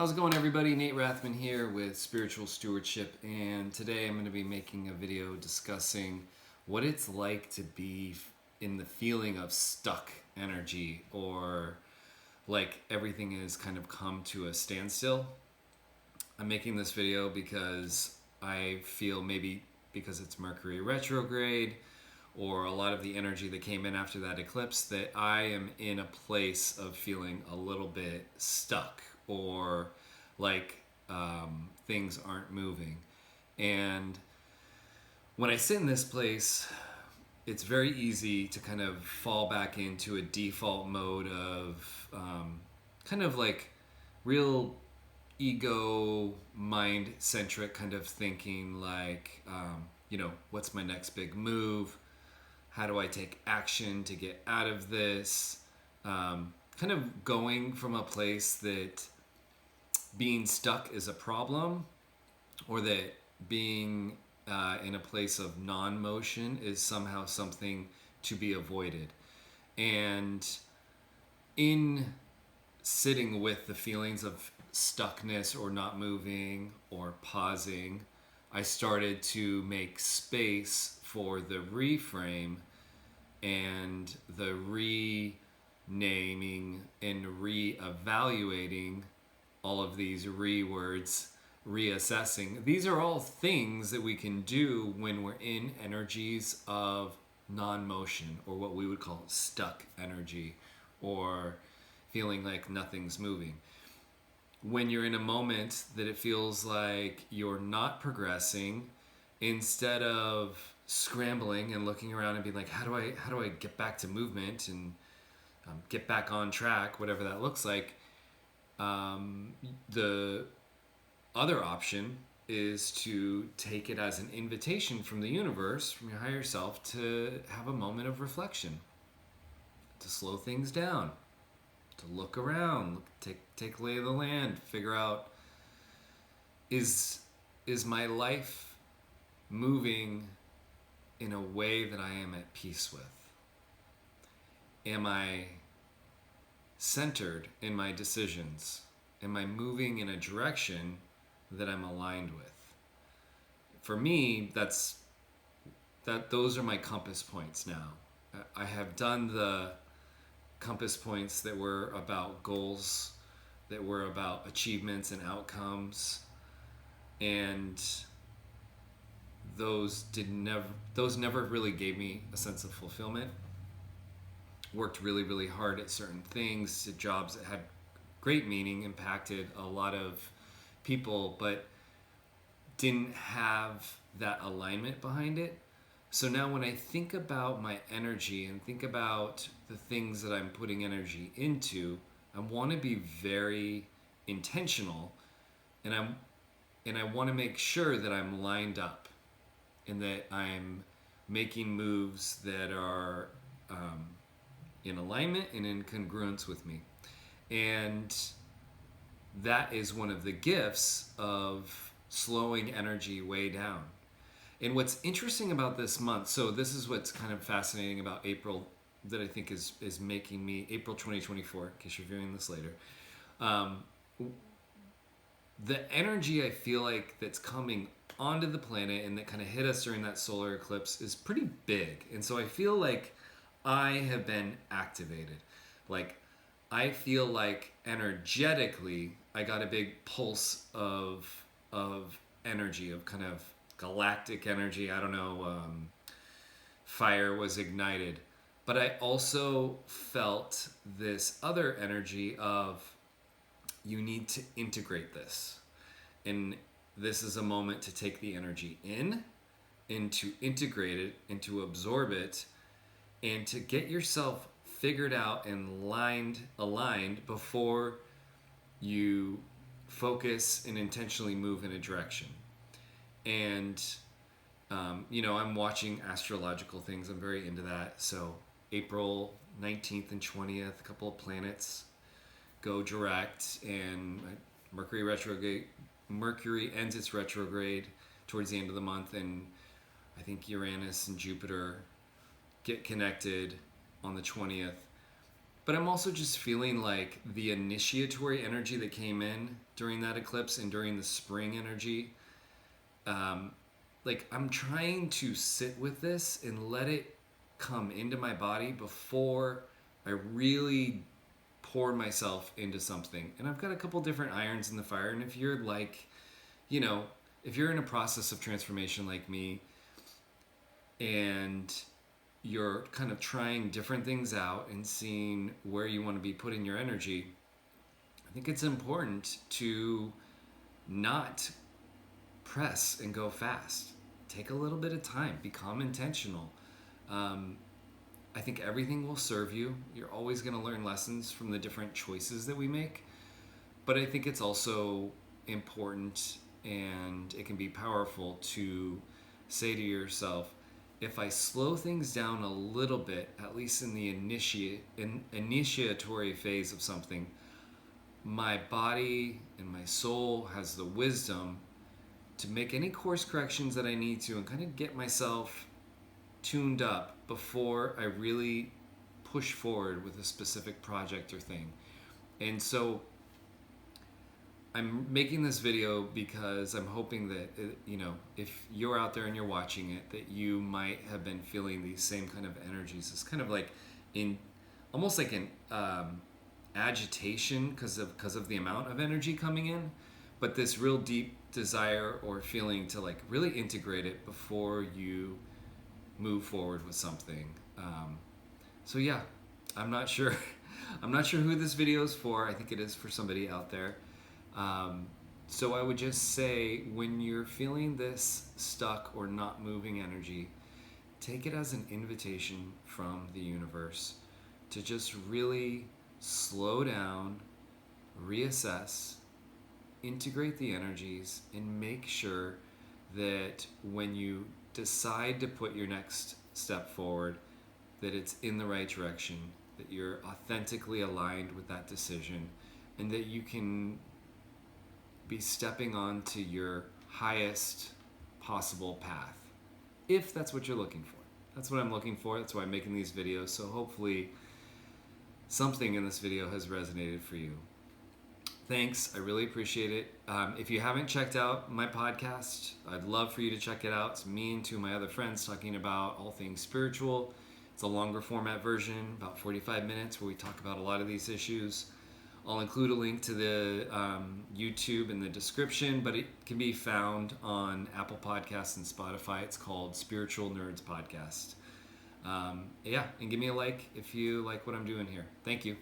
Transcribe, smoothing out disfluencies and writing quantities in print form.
How's it going, everybody? Nate Rathman here with Spiritual Stewardship, and today I'm going to be making a video discussing what it's like to be in the feeling of stuck energy, or like everything has kind of come to a standstill. I'm making this video because I feel, maybe because it's Mercury retrograde or a lot of the energy that came in after that eclipse, that I am in a place of feeling a little bit stuck, or like things aren't moving. And when I sit in this place, it's very easy to kind of fall back into a default mode of kind of like real ego mind centric kind of thinking, like what's my next big move, how do I take action to get out of this, kind of going from a place that being stuck is a problem, or that being in a place of non-motion is somehow something to be avoided. And in sitting with the feelings of stuckness or not moving or pausing, I started to make space for the reframe and the renaming and re-evaluating all of these words, reassessing. These are all things that we can do when we're in energies of non-motion, or what we would call stuck energy, or feeling like nothing's moving. When you're in a moment that it feels like you're not progressing, instead of scrambling and looking around and being like, how do I get back to movement and get back on track, whatever that looks like, the other option is to take it as an invitation from the universe, from your higher self, to have a moment of reflection, to slow things down, to look around, take lay of the land, figure out, is my life moving in a way that I am at peace with? Am I centered in my decisions? Am I moving in a direction that I'm aligned with? For me, those are my compass points now. I have done the compass points that were about goals, that were about achievements and outcomes, and those never really gave me a sense of fulfillment. Worked really, really hard at certain things, at jobs that had great meaning, impacted a lot of people, but didn't have that alignment behind it. So now when I think about my energy and think about the things that I'm putting energy into, I want to be very intentional, and I want to make sure that I'm lined up and that I'm making moves that are in alignment and in congruence with me. And that is one of the gifts of slowing energy way down. And what's interesting about this month, so this is what's kind of fascinating about April, that I think is making me, April 2024, in case you're viewing this later, the energy I feel like that's coming onto the planet and that kind of hit us during that solar eclipse is pretty big. And so I feel like I have been activated. Like, I feel like energetically I got a big pulse of energy, of kind of galactic energy. I don't know, fire was ignited. But I also felt this other energy of, you need to integrate this. And this is a moment to take the energy in, and to integrate it, and to absorb it, and to get yourself figured out and aligned before you focus and intentionally move in a direction. And I'm watching astrological things. I'm very into that. So April 19th and 20th, a couple of planets go direct, and Mercury ends its retrograde towards the end of the month, and I think Uranus and Jupiter get connected on the 20th. But I'm also just feeling like the initiatory energy that came in during that eclipse and during the spring energy, um, like I'm trying to sit with this and let it come into my body before I really pour myself into something. And I've got a couple different irons in the fire. And if you're like, you know, if you're in a process of transformation like me and you're kind of trying different things out and seeing where you want to be putting your energy, I think it's important to not press and go fast. Take a little bit of time, become intentional. Um, I think everything will serve you. You're always going to learn lessons from the different choices that we make. But I think it's also important and it can be powerful to say to yourself, if I slow things down a little bit, at least in the initiatory phase of something, my body and my soul has the wisdom to make any course corrections that I need to and kind of get myself tuned up before I really push forward with a specific project or thing. And so I'm making this video because I'm hoping that, if you're out there and you're watching it, that you might have been feeling these same kind of energies. It's kind of like in almost like an agitation because of the amount of energy coming in, but this real deep desire or feeling to like really integrate it before you move forward with something. So yeah, I'm not sure. I'm not sure who this video is for. I think it is for somebody out there. So I would just say, when you're feeling this stuck or not moving energy, take it as an invitation from the universe to just really slow down, reassess, integrate the energies, and make sure that when you decide to put your next step forward, that it's in the right direction, that you're authentically aligned with that decision, and that you can be stepping onto your highest possible path, if that's what you're looking for. That's what I'm looking for. That's why I'm making these videos. So hopefully something in this video has resonated for you. Thanks. I really appreciate it. If you haven't checked out my podcast, I'd love for you to check it out. It's me and two of my other friends talking about all things spiritual. It's a longer format version, about 45 minutes, where we talk about a lot of these issues. I'll include a link to the YouTube in the description, but it can be found on Apple Podcasts and Spotify. It's called Spiritual Nerds Podcast. And give me a like if you like what I'm doing here. Thank you.